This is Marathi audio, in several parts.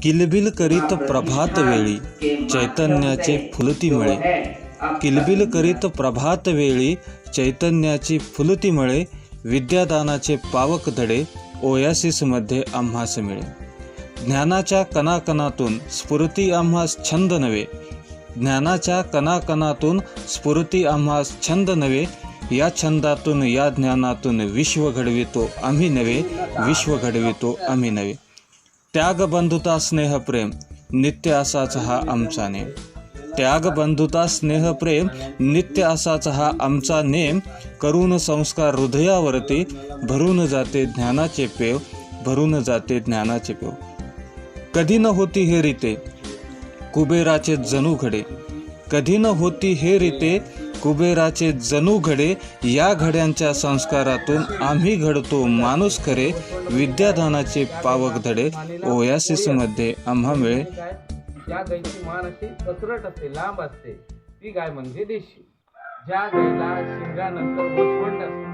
किलबिल करीत प्रभात वेळी चैतन्याचे फुलती मळे, किलबिल करीत प्रभात वेळी चैतन्याची फुलती मळे, विद्यादानाचे पावक धडे ओयासिसमध्ये आम्हास मिळे. ज्ञानाच्या कणाकणातून स्फुरती आम्हास छंद नवे, ज्ञानाच्या कणाकणातून स्फुरती आम्हास छंद नवे, या छंदातून या ज्ञानातून विश्व घडवितो आम्ही नवे, विश्व घडवितो आम्ही नवे. त्याग बंधुता स्नेह प्रेम नित्य असाच हा आमचा नेम, त्याग बंधुता स्नेह प्रेम नित्य असाच हा आमचा नेम. करून संस्कार हृदयावरती भरून जाते ज्ञानाचे पेव, भरून जाते ज्ञानाचे पेव. कधी न होती हे रीते कुबेराचे जणू घडे, कधी न होती हे रीते कुबेराचे जणू घडे, या घड्यांच्या संस्कारातून आम्ही घडतो माणूस खरे, विद्यादानाचे पावक धडे ओयासिसमध्ये आम्हा मिळे. ज्या गायची मान अशी कसरट असते, लांब असते, ती गाय म्हणजे देशी. ज्या गायला शिंगानंतर वसवंत असते,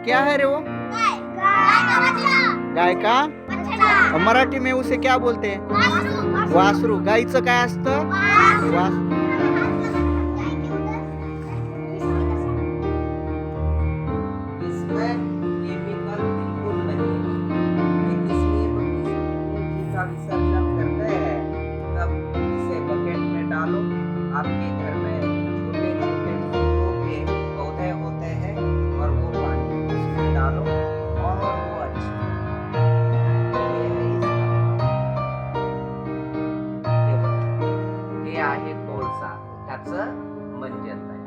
क्या है रे वो? गाय का? और मराठी में उसे क्या बोलते हैं? वासरू. गाईचं काय असतं? वासरू. इसमें केमिकल बिल्कुल नहीं है, इसलिए इसका विसर्जन करते हैं. तब इसे बकेट में डालो. आपके घर में छोटे छोटे फूलों के पौधे होते हैं और वो पानी उसमें डालो और वो अच्छा. ये है इसका. हे बघा, हे आहे कोळसा, त्याचं मंजन तयार.